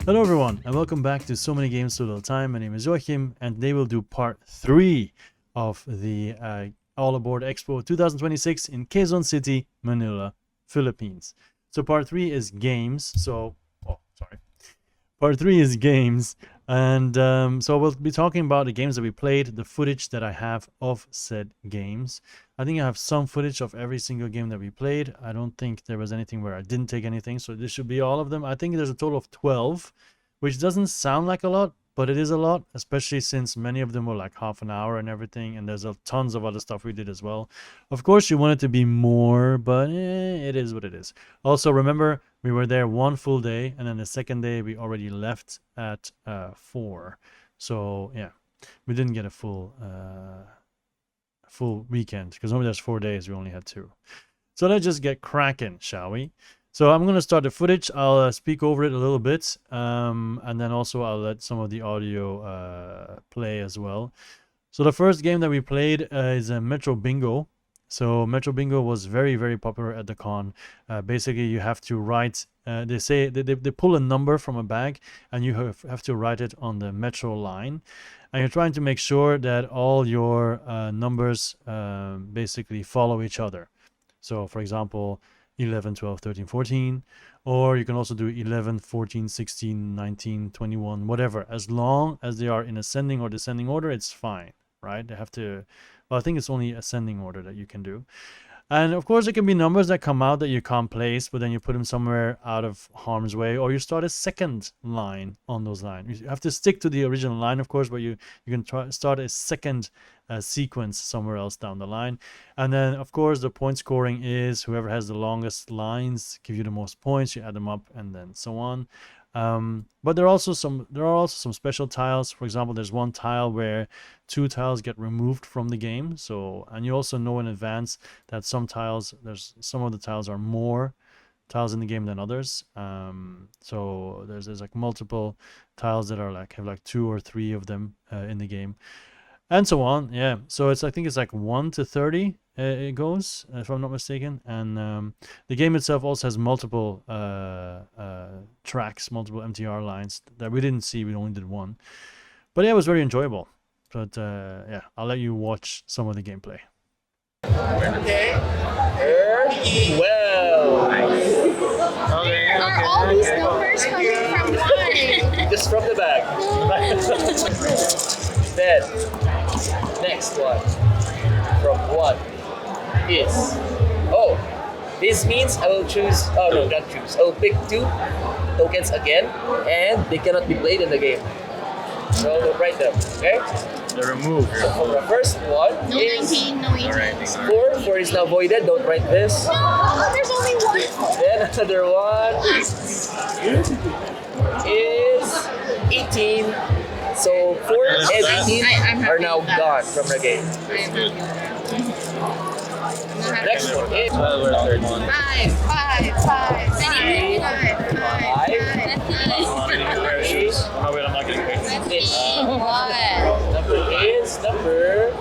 Hello everyone and welcome back to So Many Games So Little Time. My name is Joachim and today we'll do part 3 of the All Aboard Expo 2026 in Quezon City, Manila, Philippines. So part 3 is games. Part 3 is games, and so we'll be talking about the games that we played, the footage that I have of said games. I think I have some footage of every single game that we played. I don't think there was anything where I didn't take anything, so this should be all of them. I think there's a total of 12, which doesn't sound like a lot, but it is a lot, especially since many of them were like half an hour and everything, and there's tons of other stuff we did as well. Of course, you want it to be more, but it is what it is. Also, remember, we were there one full day, and then the second day we already left at 4. So yeah, we didn't get a full weekend, because normally there's 4 days, we only had 2. So let's just get cracking, shall we? So I'm going to start the footage. I'll speak over it a little bit, and then also I'll let some of the audio play as well. So the first game that we played is Metro Bingo. So Metro Bingo was very, very popular at the con. Basically, you have to write, they say they pull a number from a bag, and you have to write it on the Metro line. And you're trying to make sure that all your numbers basically follow each other. So for example, 11, 12, 13, 14, or you can also do 11, 14, 16, 19, 21, whatever. As long as they are in ascending or descending order, it's fine, right? They have to, well, I think it's only ascending order that you can do. And of course, there can be numbers that come out that you can't place, but then you put them somewhere out of harm's way, or you start a second line on those lines. You have to stick to the original line, of course, but you can start a second sequence somewhere else down the line. And then, of course, the point scoring is whoever has the longest lines give you the most points. You add them up, and then so on. But there are also some special tiles. For example, there's one tile where 2 tiles get removed from the game. So, and you also know in advance that some of the tiles are more tiles in the game than others. So there's like multiple tiles that are have like 2 or 3 of them in the game, and so on. Yeah, so I think it's like 1 to 30 it goes, if I'm not mistaken. And the game itself also has multiple tracks, multiple MTR lines that we didn't see. We only did 1, but yeah, it was very enjoyable. But yeah, I'll let you watch some of the gameplay. Okay. Well. Okay. Are all these numbers coming from one? Just from the back. Then, next one. From 1 is. Oh, this means I will choose. Oh no, not choose. I will pick 2 tokens again, and they cannot be played in the game. So we'll write them. Okay. They're removed. So for the first one No is 19, no 18. 4. 4 is now voided. Don't write this. No, there's only one. Then another one is 18. So 4 and 18 are now gone from the game. Next one is 5. Oh wait, I'm not getting paid. number is number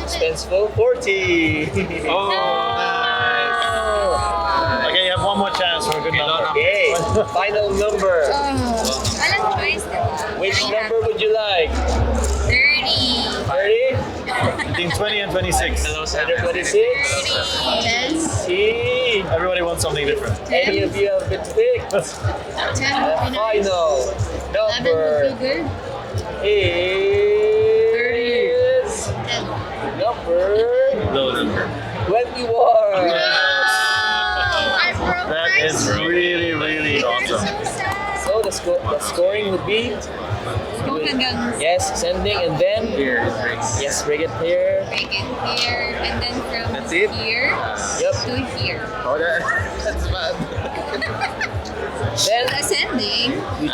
suspenseful 40. Oh, nice. Okay, you have one more chance for a good number. Okay, final number. Walang choice, diba? Which number would you like? 30. 30? Between 20 and 26. Under 26? Yes. See? Everybody wants something different. Any of you have been picked? 10 The would be nice. final 11 number would be good. is number 21. I broke That my is really, really awesome. So sad. So the scoring would be yes, sending, and then yes, bring it here. Break it here, and then from That's it? here Yep. to here. Oh, that's bad. Then Ascending. we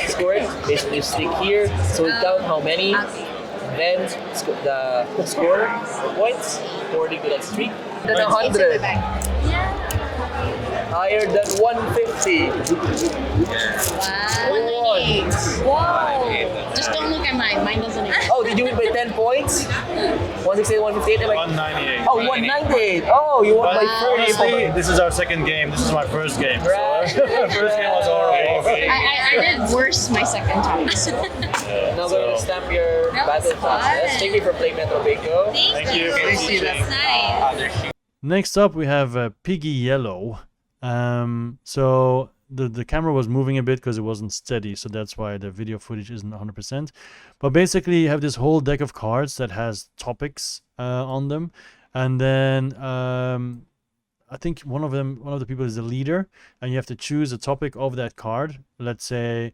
score it. Basically, stick here. So we count how many. Okay. Then the score points according to that streak. Then It's in the 100. back. Yeah. Higher than 150. Wow. Who won? Wow. Just don't look at mine. Mine doesn't exist. Oh, did you win by 10 points? 168, 158? Am I... 198. Oh, 198. Oh, you won But by 30. honestly, this is our second game. This is my first game. So Right. first game was horrible. I did worse my second time. So. Now we're going to stamp your That battle was pass. Yes, fun. thank you for playing Metro Bingo. Thank you. Thank you. That's nice. Next up, we have Piggy Yellow. So the camera was moving a bit because it wasn't steady, so that's why the video footage isn't 100%. But basically, you have this whole deck of cards that has topics on them, and then I think one of the people is the leader, and you have to choose a topic of that card. Let's say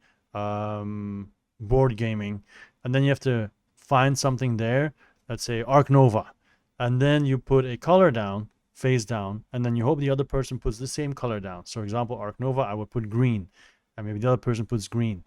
board gaming, and then you have to find something there. Let's say Arc Nova, and then you put a color down, face down, and then you hope the other person puts the same color down. So, for example, Arc Nova, I would put green, and maybe the other person puts green.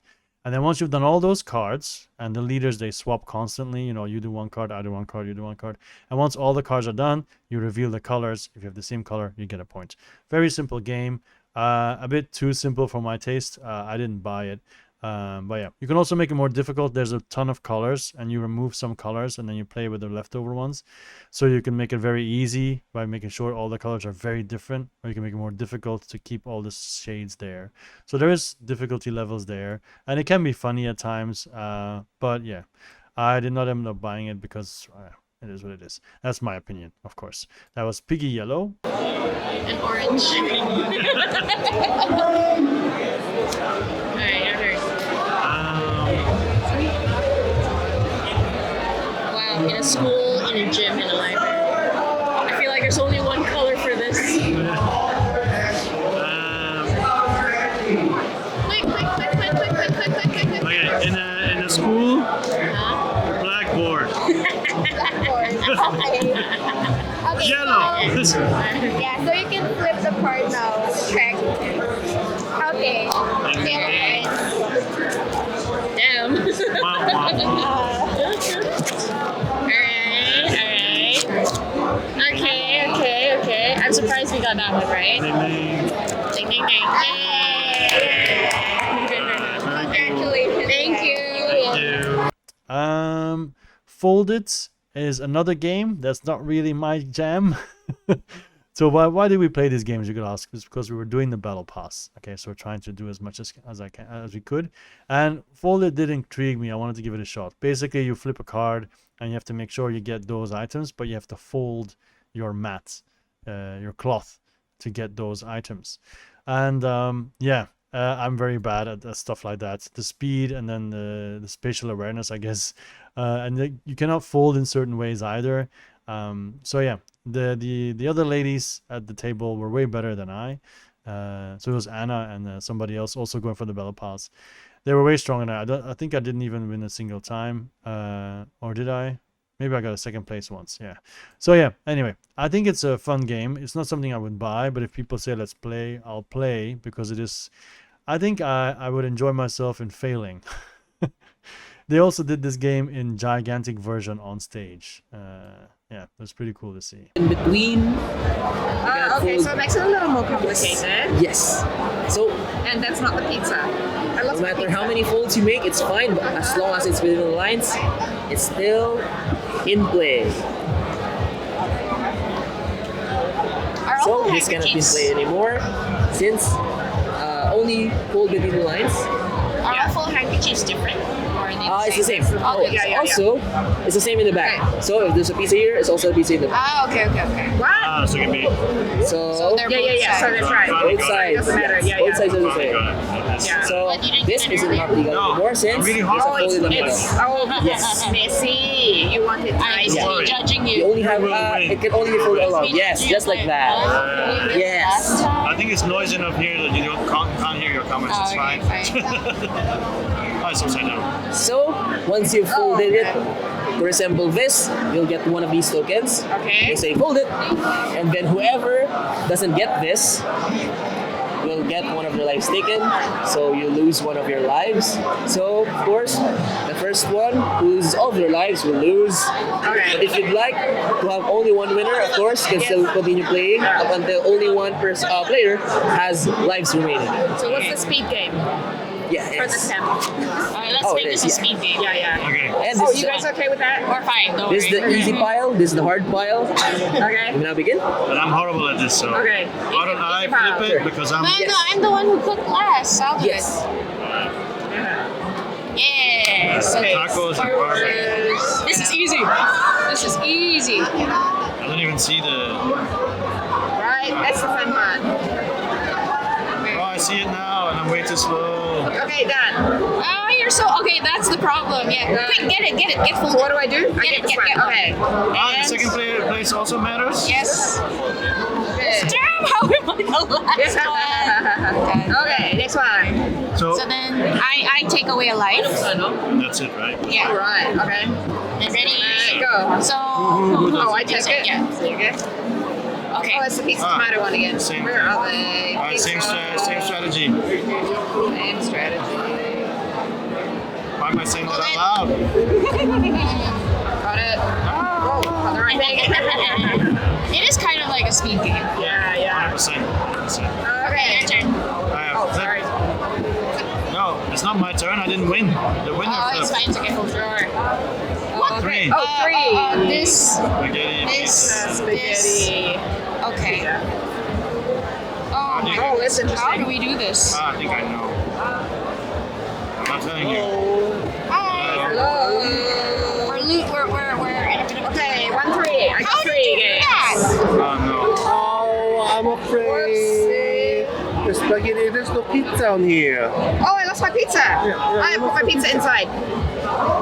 And then once you've done all those cards, and the leaders, they swap constantly, you know, you do one card, I do one card, you do one card. And once all the cards are done, you reveal the colors. If you have the same color, you get a point. Very simple game. A bit too simple for my taste. I didn't buy it. But yeah, you can also make it more difficult. There's a ton of colors, and you remove some colors, and then you play with the leftover ones. So you can make it very easy by making sure all the colors are very different, or you can make it more difficult to keep all the shades there. So there is difficulty levels there, and it can be funny at times. But yeah, I did not end up buying it because it is what it is. That's my opinion, of course. That was Piggy Yellow. And orange. Alright, your turn. Wow, in a school, in a gym, in a library. I feel like there's only one color for this. Quick. Okay, in a school, blackboard. Okay, Yellow. so, Yeah, so you can flip the card now. Check. Okay. Okay. damn. Wow, wow. Alright. Okay. I'm surprised we got that one right. Ding, ding, ding. Yay! Congratulations. Thank you. Thank you. Folded is another game that's not really my jam. So why did we play these games, you could ask? It's because we were doing the battle pass. Okay, so we're trying to do as much as we could. And Folded did intrigue me. I wanted to give it a shot. Basically, you flip a card and you have to make sure you get those items, but you have to fold your mat, your cloth, to get those items. And I'm very bad at stuff like that. The speed and then the spatial awareness, I guess. And you cannot fold in certain ways either. So yeah, the other ladies at the table were way better than I. So it was Anna and somebody else also going for the battle pass. They were way stronger than I think I didn't even win a single time. Or did I? Maybe I got a second place once. Yeah. So yeah, anyway, I think it's a fun game. It's not something I would buy, but if people say let's play, I'll play because it is. I think I would enjoy myself in failing. They also did this game in gigantic version on stage. Yeah, it was pretty cool to see. In between. Okay, so it makes it a little more complicated. Yes. So And that's not the pizza. I love no matter how many folds you make, it's fine. But as long as it's within the lines, it's still in play. Are So all this cannot be handkerchiefs- played anymore since only fold between the lines. Are all full handkerchiefs different? Or are they It's the same. Oh, It's also it's the same in the back. Okay. So if there's a pizza here, it's also a pizza in the back. Ah, okay. So it can be. So they're both sides. So that's right. both sides. Doesn't matter. Yeah, Both yeah. sides are the same. Yeah. So But you didn't this get it isn't not earlier? legal anymore since really there's a hard. fold in the middle. Oh, messy. You want it I'm nice. Don't worry. judging You you. only have will win. it can only be folded along. Me Yes, judging just you like is that. oh, you did Yes. last time? I think it's noise enough here that you can't hear your comments. Oh, It's okay, fine. fine. Oh, it's upside down. So once you've folded it to resemble this, you'll get one of these tokens. Okay. They say fold it, and then whoever doesn't get this will get one of their lives taken. So you lose one of your lives. So of course, the first one who loses all of their lives will lose. But if you'd like to have only one winner, of course, you can still continue playing up until only one player has lives remaining. So what's the speed game? Yeah, For the yes. temp. Alright, let's Oh, make it this is, a speed game. Yeah. Okay. And Oh, this, you guys okay with that? We're fine, don't this is worry. the easy pile. This is the hard pile. Okay. We now begin. But I'm horrible at this, so. Okay. Why don't I Easy pile. flip it because I'm. No, Yes. I'm the one who cooked last. I'll do Yes. it. Yeah. So Tacos and barbecue. this is easy. This is easy. I don't even see the. Right. That's the fun part. Oh, I see it now, and I'm way too slow. Okay, done. Oh, you're so okay. That's the problem. Yeah. Quick, get it. Get full. So what do I do? I Get it, this get- one. get- Okay. Ah, the And- second place also matters. Yes. Good. Damn, how am I the last one? Okay, next one. So So then I take away a life. that's it, right? Yeah. All right. Okay. And ready? Go. So. Oh, I take it. Yeah. Okay. Okay. Oh, it's the pizza Ah, tomato one again. same Where thing. are they? All right, same strategy. Same strategy. Why am I saying that out loud? Got it. Oh, got the right thing. It is kind of like a speed game. Yeah. 100%. Okay. Your turn. I have Oh, flip. sorry. No, it's not my turn. I didn't win. The winner Oh, it's flipped. fine. It's okay. Sure. What? Three. Oh, three. This. Spaghetti This. pizza. Spaghetti. Okay. Oh my Oh, god. that's interesting. How do we do this? Ah, I think I know. I'm not telling you. Hi. Hello. We're in a bit of. Okay, 1-3. I got How did three you do games. that? Oh no. Oh, I'm afraid. The spaghetti, there's no pizza on here. Oh, I lost my pizza. I put my pizza inside.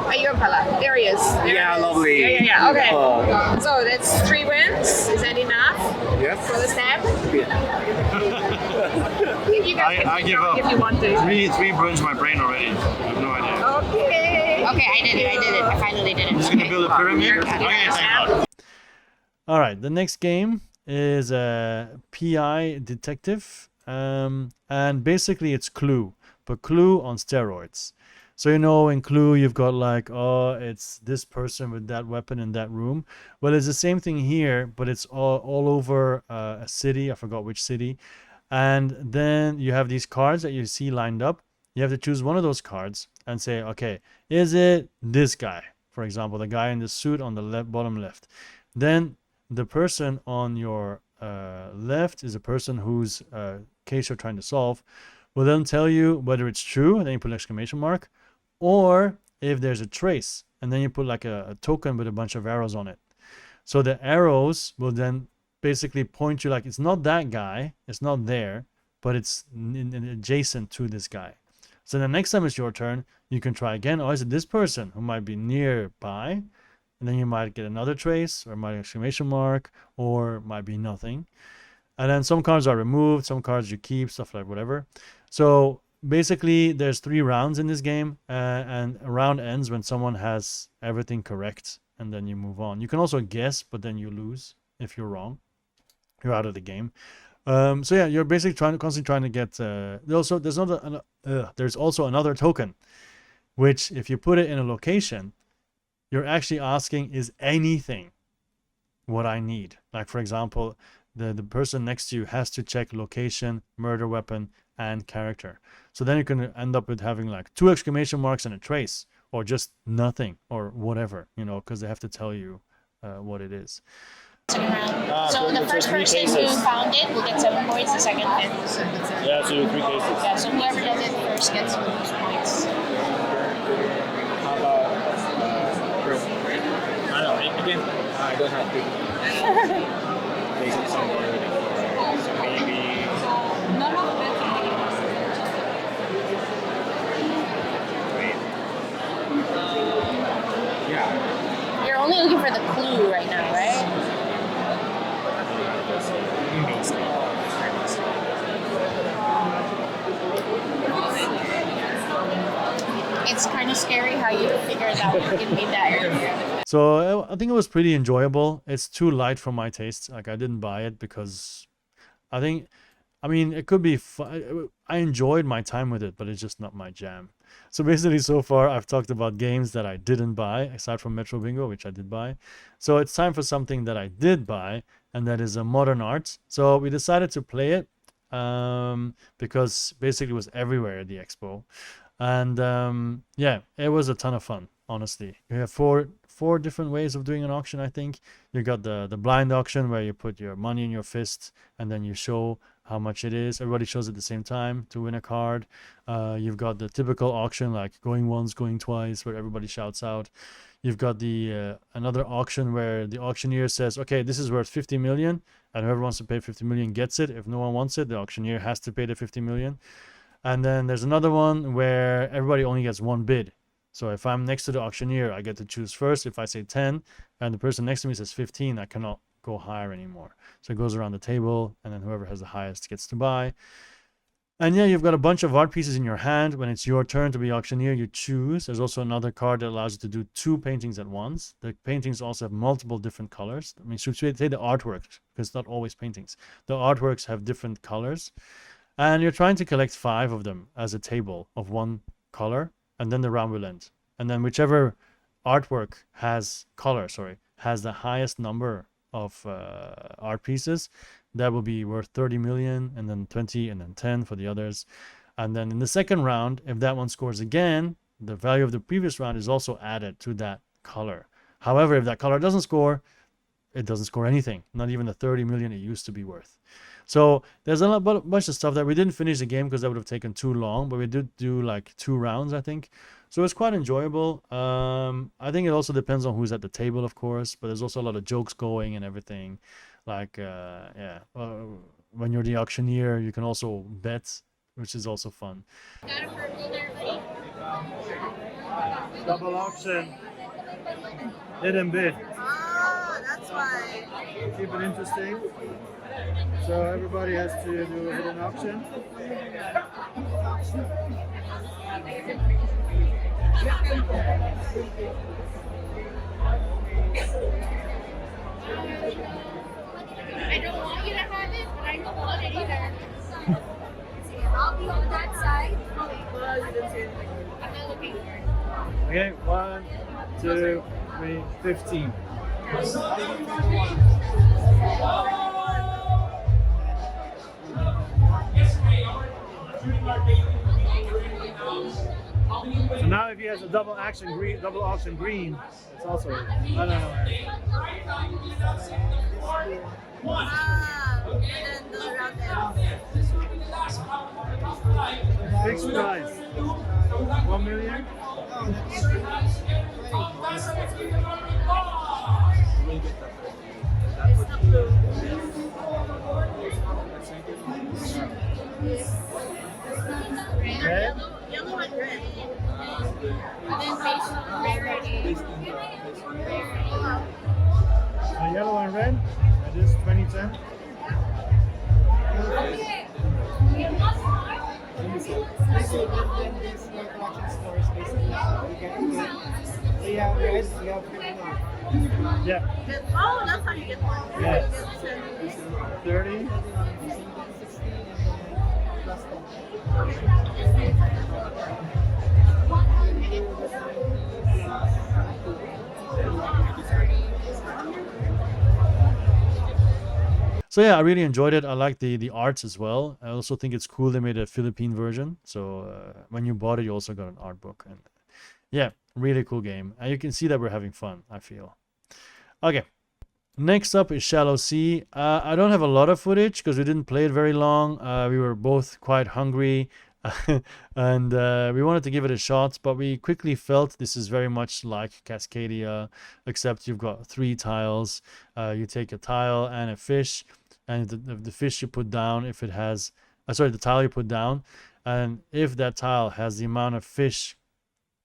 Ayun pala. There he is. There Yeah, he is. lovely. Yeah. Okay. Beautiful. So that's 3 wins. Is that enough Yes. for the stamp? Yeah. You guys can I give up. if you want to. Three burns my brain already. I have no idea. Okay. Okay, I did it. I finally did it. I'm just gonna build a pyramid. Okay. Okay, thank God. All right, the next game is a PI detective, and basically it's Clue, but Clue on steroids. So you know in Clue you've got like, oh, it's this person with that weapon in that room. Well, it's the same thing here, but it's all over a city. I forgot which city. And then you have these cards that you see lined up. You have to choose one of those cards and say, okay, is it this guy? For example, the guy in the suit on the bottom left. Then the person on your left is a person whose case you're trying to solve. Will then tell you whether it's true, and then you put an exclamation mark, or if there's a trace, and then you put like a token with a bunch of arrows on it. So the arrows will then basically point you like it's not that guy, it's not there, but it's adjacent to this guy. So the next time it's your turn, you can try again. Or is it this person who might be nearby? And then you might get another trace, or might be exclamation mark, or might be nothing. And then some cards are removed, some cards you keep, stuff like whatever. So basically, there's 3 rounds in this game, and a round ends when someone has everything correct, and then you move on. You can also guess, but then you lose if you're wrong. You're out of the game. So yeah, you're basically constantly trying to get. There's also another token, which if you put it in a location, you're actually asking, is anything what I need? Like for example, the person next to you has to check location, murder weapon, and character. So then you can end up with having like 2 exclamation marks and a trace, or just nothing, or whatever, you know, because they have to tell you what it is. Second round. So the first person who found it will get 7 points. The second 10. Yeah, so 3 cases. Yeah. So whoever does it first gets the most points. How about I don't know. Again, I don't have to. Basically, somewhere. So maybe. Wait. Yeah. You're only looking for the clue right now, right? It's kind of scary how you figured out you can beat that earlier. So I think it was pretty enjoyable. It's too light for my taste. Like I didn't buy it because I mean, it could be fun. I enjoyed my time with it, but it's just not my jam. So basically, so far, I've talked about games that I didn't buy, aside from Metro Bingo, which I did buy. So it's time for something that I did buy, and that is a modern art. So we decided to play it. because basically it was everywhere at the expo. And yeah, it was a ton of fun, honestly. You have four different ways of doing an auction, I think. You got the blind auction where you put your money in your fist and then you show how much it is. Everybody shows at the same time to win a card. You've got the typical auction like going once, going twice, where everybody shouts out. You've got the another auction where the auctioneer says, okay, this is worth 50 million, and whoever wants to pay 50 million gets it. If no one wants it, the auctioneer has to pay the 50 million. And then there's another one where everybody only gets one bid. So if I'm next to the auctioneer, I get to choose first. If I say 10 and the person next to me says 15, I cannot go higher anymore. So it goes around the table, and then whoever has the highest gets to buy. And yeah, you've got a bunch of art pieces in your hand. When it's your turn to be auctioneer, you choose. There's also another card that allows you to do 2 paintings at once. The paintings also have multiple different colors. I mean, should we say the artworks, because it's not always paintings. The artworks have different colors. And you're trying to collect 5 of them as a table of one color, and then the round will end. And then whichever artwork has the highest number of art pieces, that will be worth 30 million, and then 20, and then 10 for the others. And then in the second round, if that one scores again, the value of the previous round is also added to that color. However, if that color doesn't score, it doesn't score anything, not even the 30 million it used to be worth. So there's a bunch of stuff that we didn't finish the game because that would have taken too long, but we did do like 2 rounds, I think. So it's quite enjoyable. I think it also depends on who's at the table, of course, but there's also a lot of jokes going and everything. Like, yeah, when you're the auctioneer, you can also bet, which is also fun. Double auction. Hidden bid. Oh, that's why. Keep it interesting. So everybody has to do a hidden auction. I don't want you to have it, but I don't want it either. I'll be on that side. I'm not looking for it. Okay, 1, 2, 3, 15. So now if he has a double auction green, it's also I don't know. And then the round ends. Fixed price. 1 million. Red. Yellow and red. And then based on rarity. Yellow and red. That is 2010. Yeah. Oh, that's how you get one. Yeah. 30. So yeah, I really enjoyed it. I like the arts as well. I also think it's cool they made a Philippine version. So when you bought it, you also got an art book. And yeah, really cool game. And you can see that we're having fun, I feel. Okay. Next up is Shallow Sea. I don't have a lot of footage because we didn't play it very long. We were both quite hungry and we wanted to give it a shot, but we quickly felt this is very much like Cascadia, except you've got 3 tiles. You take a tile and a fish, and the fish you put down, if it has, the tile you put down, and if that tile has the amount of fish,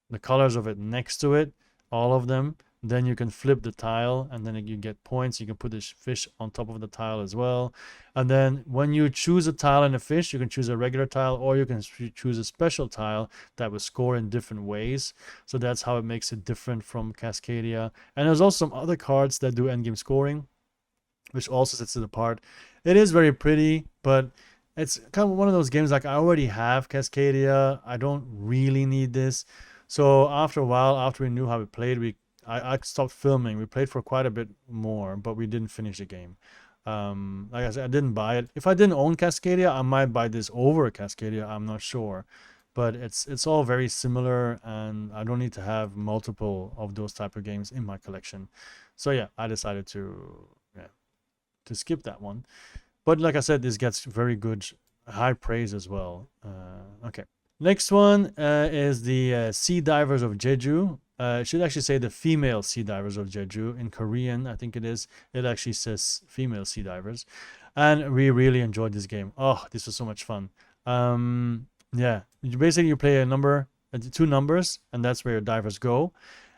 the colors of it next to it, all of them, then you can flip the tile and then you get points. You can put this fish on top of the tile as well. And then when you choose a tile and a fish, you can choose a regular tile or you can choose a special tile that will score in different ways. So that's how it makes it different from Cascadia. And there's also some other cards that do endgame scoring, which also sets it apart. It is very pretty, but it's kind of one of those games like I already have Cascadia. I don't really need this. So after a while, after we knew how we played, I stopped filming. We played for quite a bit more, but we didn't finish the game. Like I said, I didn't buy it. If I didn't own Cascadia, I might buy this over Cascadia. I'm not sure, but it's all very similar, and I don't need to have multiple of those type of games in my collection. So yeah, I decided to skip that one. But like I said, this gets very good, high praise as well. Okay, next one is the Sea Divers of Jeju. It should actually say the female Sea Divers of Jeju. In Korean, I think it is. It actually says female Sea Divers. And we really enjoyed this game. Oh, this was so much fun. Yeah, you play two numbers, and that's where your divers go.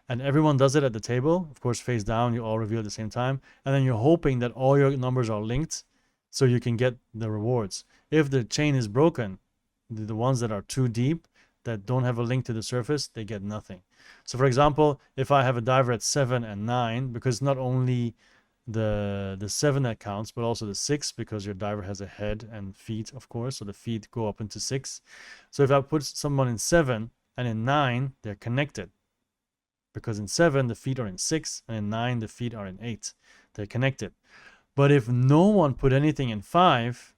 And everyone does it at the table. Of course, face down, you all reveal at the same time. And then you're hoping that all your numbers are linked so you can get the rewards. If the chain is broken, the ones that are too deep, that don't have a link to the surface, they get nothing. So for example, if I have a diver at 7 and 9, because not only the 7 that counts, but also the 6, because your diver has a head and feet, of course, so the feet go up into 6. So if I put someone in 7 and in 9, they're connected, because in 7 the feet are in 6, and in 9 the feet are in 8. They're connected. But if no one put anything in 5,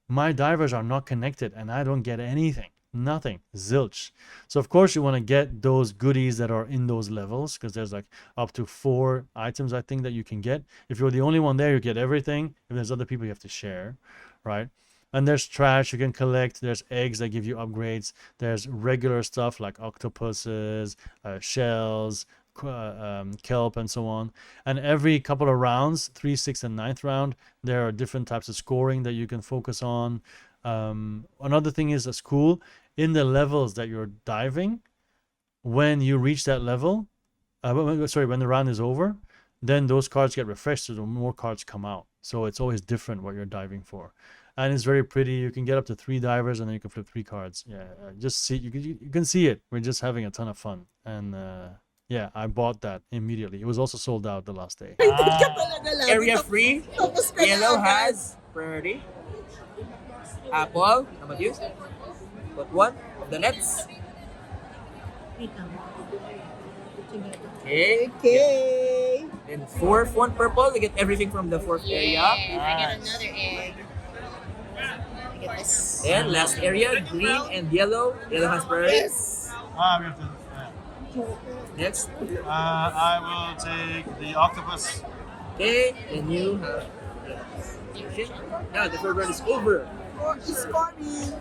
my divers are not connected, and I don't get anything. Nothing. Zilch. So of course you want to get those goodies that are in those levels, because there's like up to 4 items I think that you can get. If you're the only one there, you get everything. If there's other people, you have to share, right? And there's trash you can collect. There's eggs that give you upgrades. There's regular stuff like octopuses, shells, kelp, and so on. And every couple of rounds, 3, 6, and 9th round, there are different types of scoring that you can focus on. Another thing is that's cool, in the levels that you're diving, when you reach that level, when the round is over, then those cards get refreshed, so more cards come out. So it's always different what you're diving for, and it's very pretty. You can get up to 3 divers, and then you can flip 3 cards. Yeah, just see, you can see it. We're just having a ton of fun, and yeah, I bought that immediately. It was also sold out the last day. Area free. Yellow has priority. Apple, how about you? Got one of the nets. Okay. Then 4th one purple. We get everything from the 4th area. I get another egg. I get this. And last area, green and yellow. Yellow has priority. Yes. We have to. Next. I will take the octopus. Okay, and you have. Now the 3rd round is over. It's for me.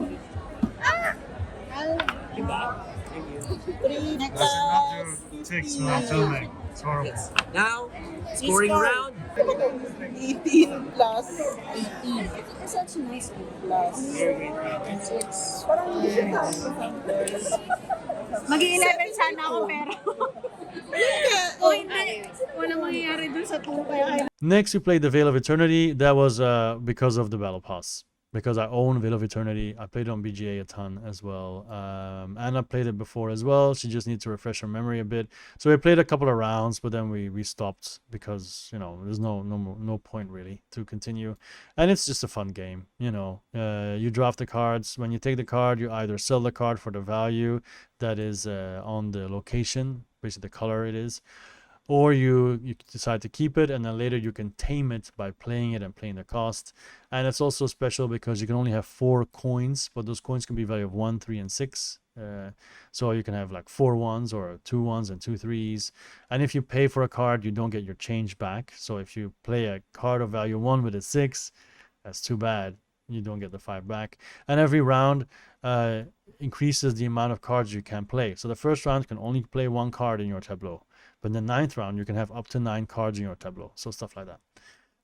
Thank you. 3 plus Takes filming. It's horrible. Yes. Now, scoring round. 18 plus 18. It's such a nice plus. Parang hindi siya numbers. Mag-11 sana ako pero... O hindi. Walang mangyayari dun sa 2 kaya... Next, we played the Vale of Eternity. That was because of the Battle Pass. Because I own Vale of Eternity. I played it on BGA a ton as well. Anna played it before as well. She just needs to refresh her memory a bit. So we played a couple of rounds, but then we stopped because, you know, there's no point really to continue. And it's just a fun game, you know. You draft the cards. When you take the card, you either sell the card for the value that is on the location, basically the color it is, or you decide to keep it, and then later you can tame it by playing it and playing the cost. And it's also special because you can only have 4 coins, but those coins can be value of 1, 3, and 6. So you can have like 4 1s or 2 1s and 2 3s. And if you pay for a card, you don't get your change back. So if you play a card of value 1 with a 6, that's too bad. You don't get the 5 back. And every round increases the amount of cards you can play. So the first round can only play 1 card in your tableau. But in the 9th round, you can have up to 9 cards in your tableau. So stuff like that.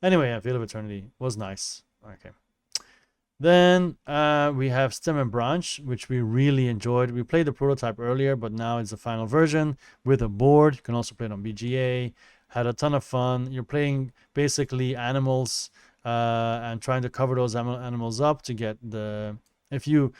Anyway, Vale of Eternity was nice. Okay. Then we have Stem and Branch, which we really enjoyed. We played the prototype earlier, but now it's the final version with a board. You can also play it on BGA. Had a ton of fun. You're playing basically animals and trying to cover those animals up to get the... If you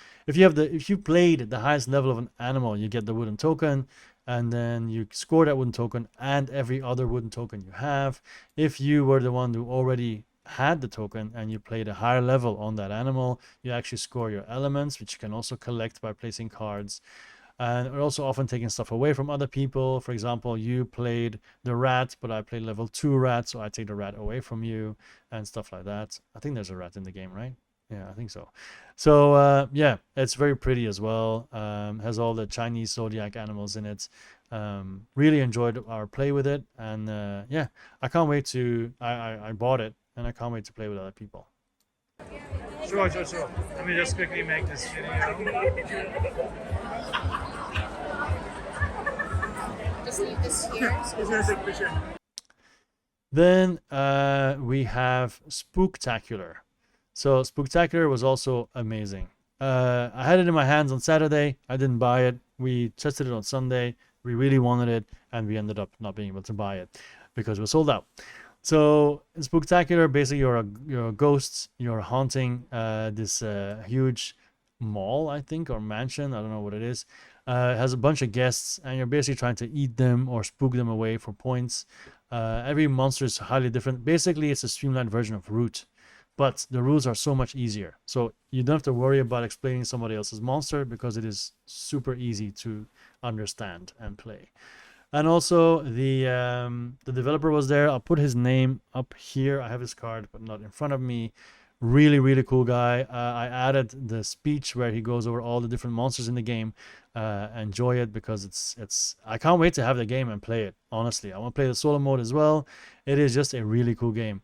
played the highest level of an animal, you get the wooden token. And then you score that wooden token and every other wooden token you have. If you were the one who already had the token and you played a higher level on that animal, you actually score your elements, which you can also collect by placing cards. And we're also often taking stuff away from other people. For example, you played the rat, but I played level 2 rat, so I take the rat away from you and stuff like that. I think there's a rat in the game, right? Yeah, I think so. So yeah, it's very pretty as well. Has all the Chinese zodiac animals in it. Really enjoyed our play with it, and yeah, I can't wait to. I bought it, and I can't wait to play with other people. Sure. Let me just quickly make this video. Just leave this here. He's gonna take a picture. Then we have Spooktacular. So Spooktacular was also amazing. I had it in my hands on Saturday. I didn't buy it. We tested it on Sunday. We really wanted it, and we ended up not being able to buy it because we're sold out. So in Spooktacular, basically you're a ghost. You're haunting this huge mall, I think, or mansion. I don't know what it is. It has a bunch of guests, and you're basically trying to eat them or spook them away for points. Every monster is highly different. Basically, it's a streamlined version of Root, but the rules are so much easier. So you don't have to worry about explaining somebody else's monster because it is super easy to understand and play. And also the developer was there. I'll put his name up here. I have his card, but not in front of me. Really cool guy. I added the speech where he goes over all the different monsters in the game. Enjoy it because it's I can't wait to have the game and play it. Honestly, I want to play the solo mode as well. It is just a really cool game.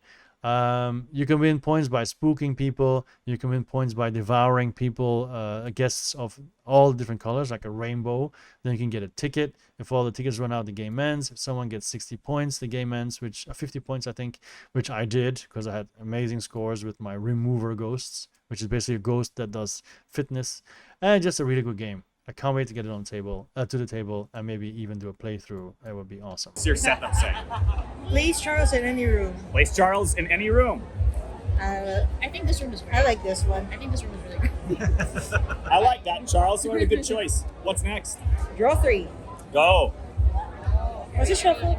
You can win points by spooking people. You can win points by devouring people, guests of all different colors, like a rainbow. Then you can get a ticket. If all the tickets run out, the game ends. If someone gets 60 points, the game ends, which 50 points, I think, which I did because I had amazing scores with my remover ghosts, which is basically a ghost that does fitness, and just a really good game. I can't wait to get it on to the table, and maybe even do a playthrough. It would be awesome. What's your setup say? Place Charles in any room. Place Charles in any room. I think this room is really I like this one. I think this room is really good. I like that, Charles. You are a good choice. What's next? Draw 3. Go. Was it shuffled?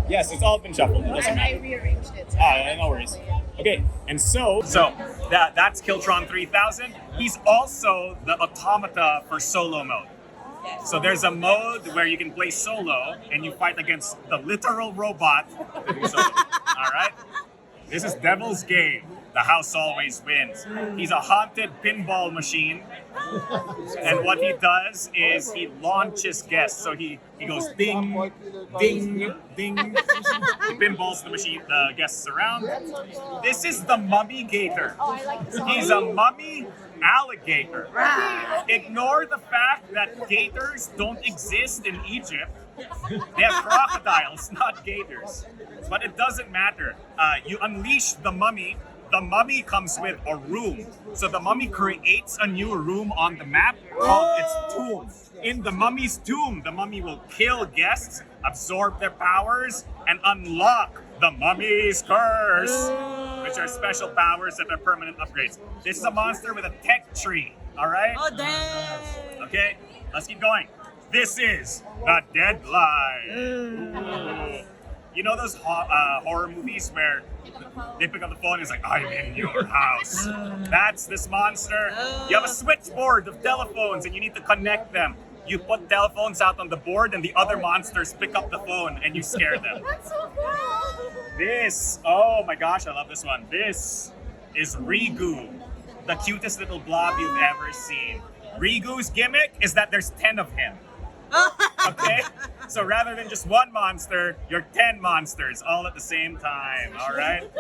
Yes, it's all been shuffled. It doesn't And I matter. rearranged it. So No worries. Okay, and so that's Kiltron 3000. He's also the automata for solo mode. So there's a mode where you can play solo and you fight against the literal robot. All right? This is Devil's Game. The house always wins. He's a haunted pinball machine. And what he does is he launches guests. So he goes ding, ding, ding. He pinballs the guests around. This is the Mummy Gator. He's a mummy alligator. Ignore the fact that gators don't exist in Egypt. They have crocodiles, not gators. But it doesn't matter. You unleash the mummy. The mummy comes with a room. So the mummy creates a new room on the map called its tomb. In the mummy's tomb, the mummy will kill guests, absorb their powers, and unlock the mummy's curse, which are special powers that are permanent upgrades. This is a monster with a tech tree, all right? Oh, dang. Okay, let's keep going. This is the Deadline. You know those horror movies where they pick up the phone and it's like, I'm in your house. That's this monster. You have a switchboard of telephones and you need to connect them. You put telephones out on the board and the other monsters pick up the phone and you scare them. That's so cool. This, oh my gosh, I love this one. This is Rigu, the cutest little blob you've ever seen. Rigu's gimmick is that there's 10 of him. Okay? So rather than just one monster, you're 10 monsters all at the same time, all right?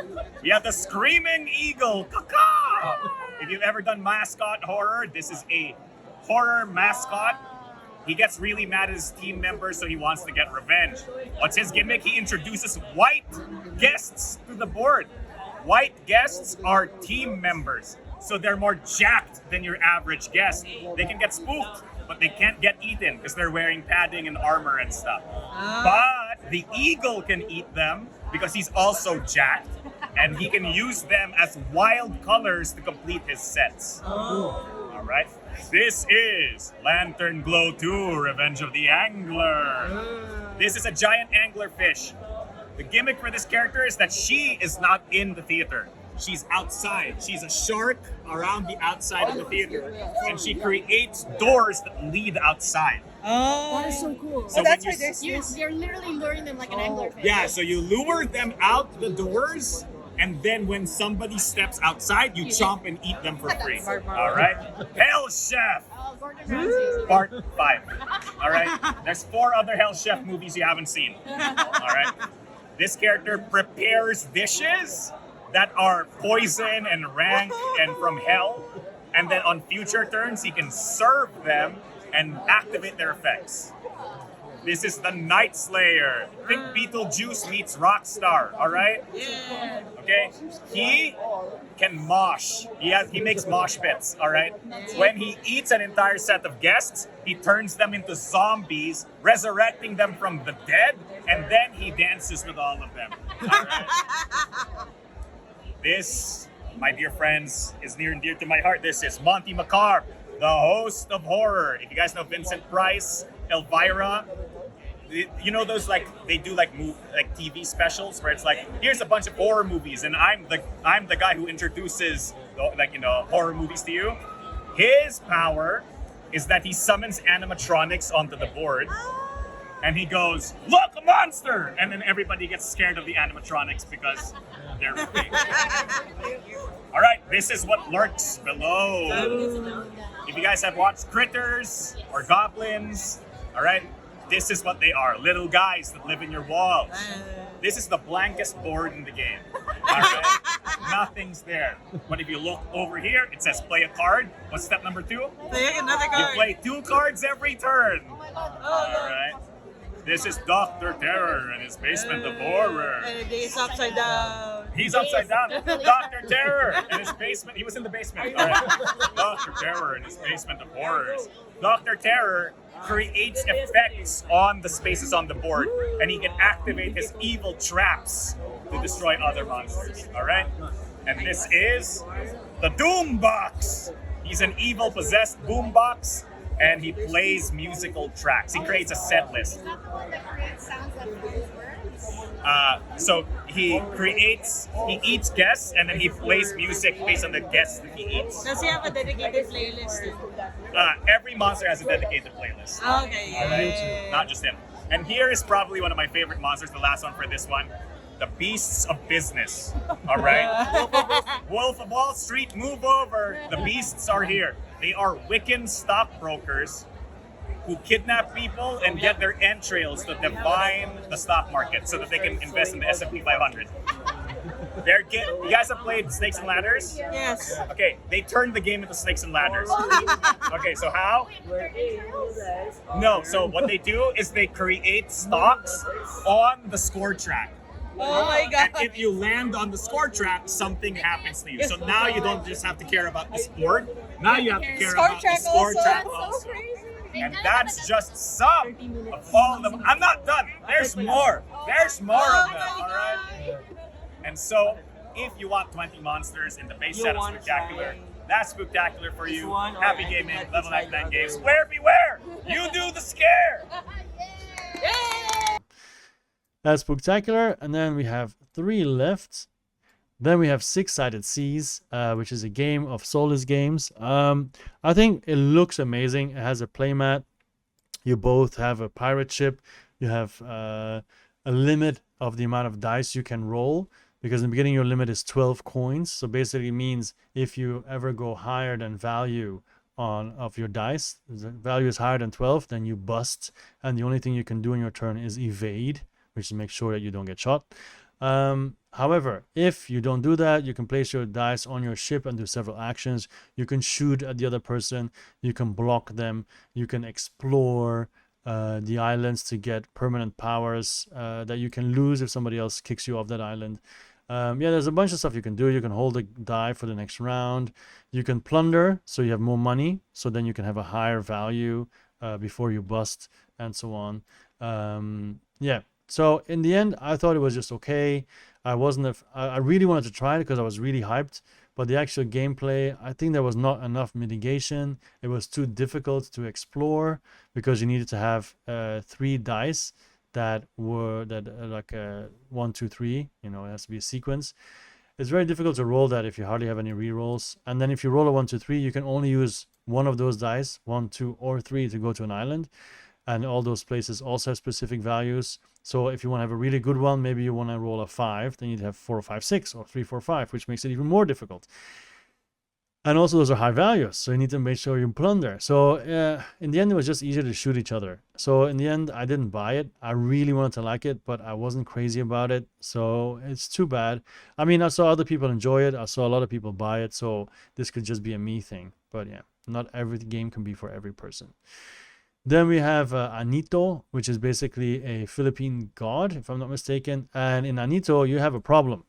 We have the Screaming Eagle. Caw-caw! If you've ever done mascot horror, this is a horror mascot. He gets really mad at his team members, so he wants to get revenge. What's his gimmick? He introduces white guests to the board. White guests are team members, so they're more jacked than your average guest. They can get spooked, but they can't get eaten because they're wearing padding and armor and stuff. But the eagle can eat them because he's also jacked, and he can use them as wild colors to complete his sets. All right. This is Lantern Glow 2, Revenge of the Angler. This is a giant anglerfish. The gimmick for this character is that she is not in the theater. She's outside. She's a shark around the outside of the theater. And she creates doors that lead outside. Oh. That is so cool. So So that's when why there's this. You're literally luring them like an angler fish. Yeah, so you lure them out the doors, and then when somebody steps outside, you chomp and eat them for free. All right? Hell Chef! Oh, Gordon Ramsay. Part 5. All right? There's 4 other Hell Chef movies you haven't seen. All right? This character prepares dishes that are poison and rank and from hell. And then on future turns, he can serve them and activate their effects. This is the Night Slayer. Think Beetlejuice meets Rockstar, all right? Yeah. Okay? He can mosh. He makes mosh pits, all right? When he eats an entire set of guests, he turns them into zombies, resurrecting them from the dead, and then he dances with all of them. All right? This, my dear friends, is near and dear to my heart. This is Monty McCarb, the host of horror. If you guys know Vincent Price, Elvira, you know those they do TV specials where it's like, here's a bunch of horror movies and I'm the guy who introduces horror movies to you. His power is that he summons animatronics onto the board and he goes, "Look, a monster!" And then everybody gets scared of the animatronics because they're fake. All right, this is what lurks below. If you guys have watched Critters or Goblins, all right, this is what they are. Little guys that live in your walls. This is the blankest board in the game. All right? Nothing's there. But if you look over here, it says play a card. What's step number 2? Play another You card. play 2 cards every turn. All right. This is Dr. Terror and his basement of horror. And he's upside down. He's upside down. Dr. Terror in his basement. He was in the basement. All right. Dr. Terror in his basement of horrors. Dr. Terror creates effects on the spaces on the board, and he can activate his evil traps to destroy other monsters. All right. And this is the Doom Box. He's an evil possessed boombox, and he plays musical tracks. He creates a set list. Is that the one that creates sounds that produce words? So he eats guests, and then he plays music based on the guests that he eats. Does he have a dedicated playlist? Every monster has a dedicated playlist. Okay. All right? Not just him. And here is probably one of my favorite monsters, the last one for this one. The Beasts of Business. All right? Wolf of Wall Street, move over. The beasts are here. They are Wiccan stockbrokers who kidnap people and get their entrails to divine the stock market so that they can invest in the S&P 500. You guys have played Snakes and Ladders? Yes. Okay, they turned the game into Snakes and Ladders. Okay, so how? No, so what they do is they create stocks on the score track. Oh my god. And if you land on the score track, something happens to you. So now you don't just have to care about the sport. Now you have to care Score about the track score also. track That's also. crazy. And that's just some of all of them. I'm not done. There's more. There's more of them, all right? And so, if you want 20 monsters in the base set of Spooktacular, that's Spooktacular for you. Happy gaming, level 99 games. Swear beware! You do the scare! That's Spooktacular, and then we have 3 left. Then we have Six-Sided Seas, which is a game of soulless games. I think it looks amazing. It has a playmat. You both have a pirate ship. You have a limit of the amount of dice you can roll, because in the beginning your limit is 12 coins. So basically it means if you ever go higher than value of your dice, the value is higher than 12, then you bust, and the only thing you can do in your turn is evade, which is make sure that you don't get shot. However, if you don't do that, you can place your dice on your ship and do several actions. You can shoot at the other person, you can block them, you can explore the islands to get permanent powers that you can lose if somebody else kicks you off that island. Yeah, there's a bunch of stuff you can do. You can hold a die for the next round. You can plunder, so you have more money, so then you can have a higher value before you bust, and so on. Yeah. So in the end, I thought it was just okay. I really wanted to try it because I was really hyped, but the actual gameplay, I think there was not enough mitigation. It was too difficult to explore because you needed to have 3 dice that were like 1, 2, 3. You know, it has to be a sequence. It's very difficult to roll that if you hardly have any rerolls. And then if you roll a 1, 2, 3, you can only use one of those dice, 1, 2, or 3, to go to an island. and all those places also have specific values. So if you want to have a really good one, maybe you want to roll a 5, then you'd have 4, 5, 6, or 3, 4, 5, which makes it even more difficult. And also those are high values, so you need to make sure you plunder. So in the end, it was just easier to shoot each other. So in the end, I didn't buy it. I really wanted to like it, but I wasn't crazy about it. So it's too bad. I mean, I saw other people enjoy it. I saw a lot of people buy it. So this could just be a me thing. But yeah, not every game can be for every person. Then we have Anito, which is basically a Philippine god, if I'm not mistaken. And in Anito, you have a problem.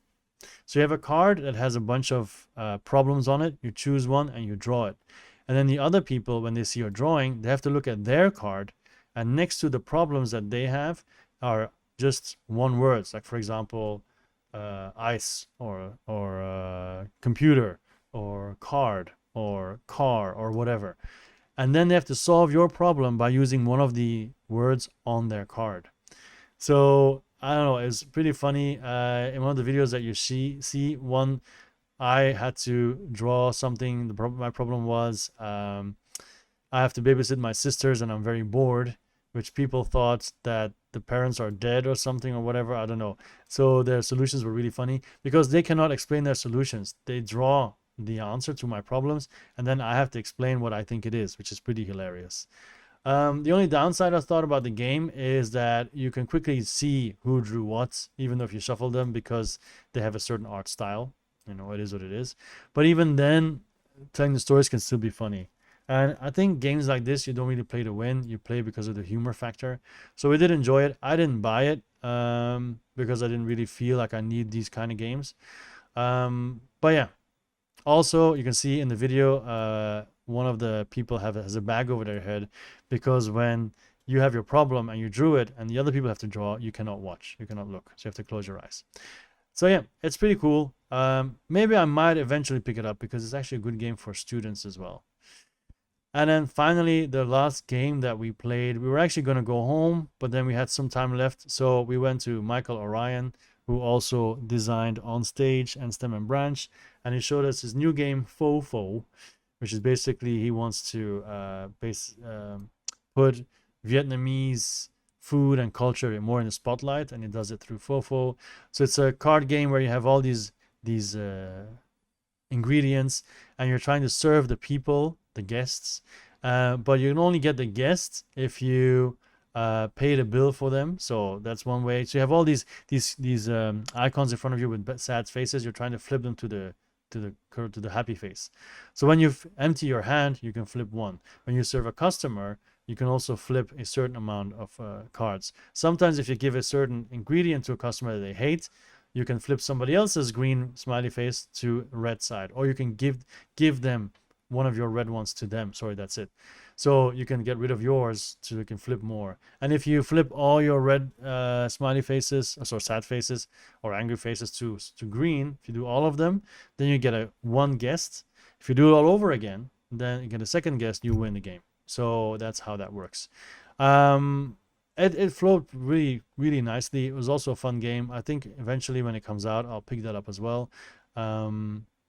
So you have a card that has a bunch of problems on it. You choose one and you draw it. And then the other people, when they see your drawing, they have to look at their card. And next to the problems that they have are just one words. Like, for example, ice or computer or card or car or whatever. And then they have to solve your problem by using one of the words on their card. So I don't know, it's pretty funny. In one of the videos that you see one, I had to draw something. My problem was I have to babysit my sisters and I'm very bored, which people thought that the parents are dead or something or whatever. I don't know. So their solutions were really funny because they cannot explain their solutions. They draw the answer to my problems and then I have to explain what I think it is, which is pretty hilarious. The only downside I thought about the game is that you can quickly see who drew what, even though if you shuffle them, because they have a certain art style. You know, it is what it is. But even then, telling the stories can still be funny. And I think games like this, you don't really play to win. You play because of the humor factor. So we did enjoy it. I didn't buy it because I didn't really feel like I need these kind of games. But yeah. Also, you can see in the video, one of the people has a bag over their head because when you have your problem and you drew it and the other people have to draw, you cannot watch, you cannot look, so you have to close your eyes. So yeah, it's pretty cool. Maybe I might eventually pick it up because it's actually a good game for students as well. And then finally, the last game that we played, we were actually going to go home, but then we had some time left, so we went to Michael Orion, who also designed On Stage and Stem and Branch, and he showed us his new game Pho Pho, which is basically he wants to put Vietnamese food and culture more in the spotlight, and he does it through Pho Pho. So it's a card game where you have all these ingredients and you're trying to serve the people, the guests, but you can only get the guests if you pay the bill for them. So that's one way. So you have all these icons in front of you with sad faces. You're trying to flip them to the happy face. So when you empty your hand, you can flip one. When you serve a customer, you can also flip a certain amount of cards. Sometimes if you give a certain ingredient to a customer that they hate, you can flip somebody else's green smiley face to red side, or you can give them one of your red ones to them. Sorry, that's it. So you can get rid of yours so you can flip more. And if you flip all your red smiley faces, or sad faces or angry faces to green, if you do all of them, then you get one guest. If you do it all over again, then you get a second guest, you win the game. So that's how that works. It flowed really, really nicely. It was also a fun game. I think eventually when it comes out, I'll pick that up as well.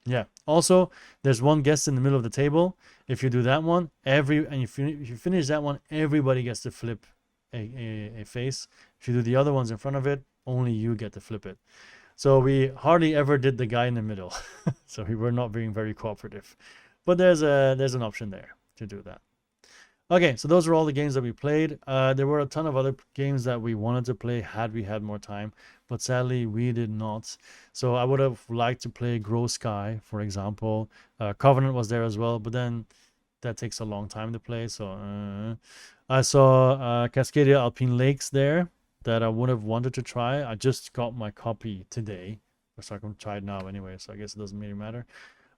Yeah. Also, there's one guest in the middle of the table. If you do that one, if you finish that one, everybody gets to flip a face. If you do the other ones in front of it, only you get to flip it. So we hardly ever did the guy in the middle. So we were not being very cooperative. But there's an option there to do that. Okay, so those are all the games that we played. There were a ton of other games that we wanted to play had we had more time, but sadly we did not. So I would have liked to play Grow Sky, for example. Covenant was there as well, but then that takes a long time to play. So I saw Cascadia Alpine Lakes there that I would have wanted to try. I just got my copy today, so I can try it now anyway, so I guess it doesn't really matter.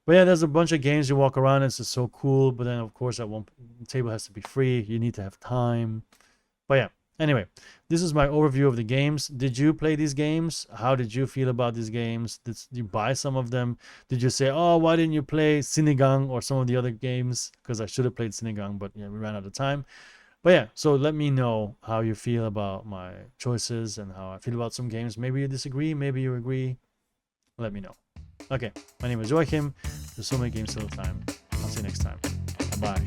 But yeah, there's a bunch of games you walk around. It's just so cool. But then, of course, that one table has to be free. You need to have time. But yeah, anyway, this is my overview of the games. Did you play these games? How did you feel about these games? Did you buy some of them? Did you say, oh, why didn't you play Sinigang or some of the other games? Because I should have played Sinigang, but yeah, we ran out of time. But yeah, so let me know how you feel about my choices and how I feel about some games. Maybe you disagree, maybe you agree. Let me know. Okay, my name is Joachim. There's so many games all the time. I'll see you next time. Bye.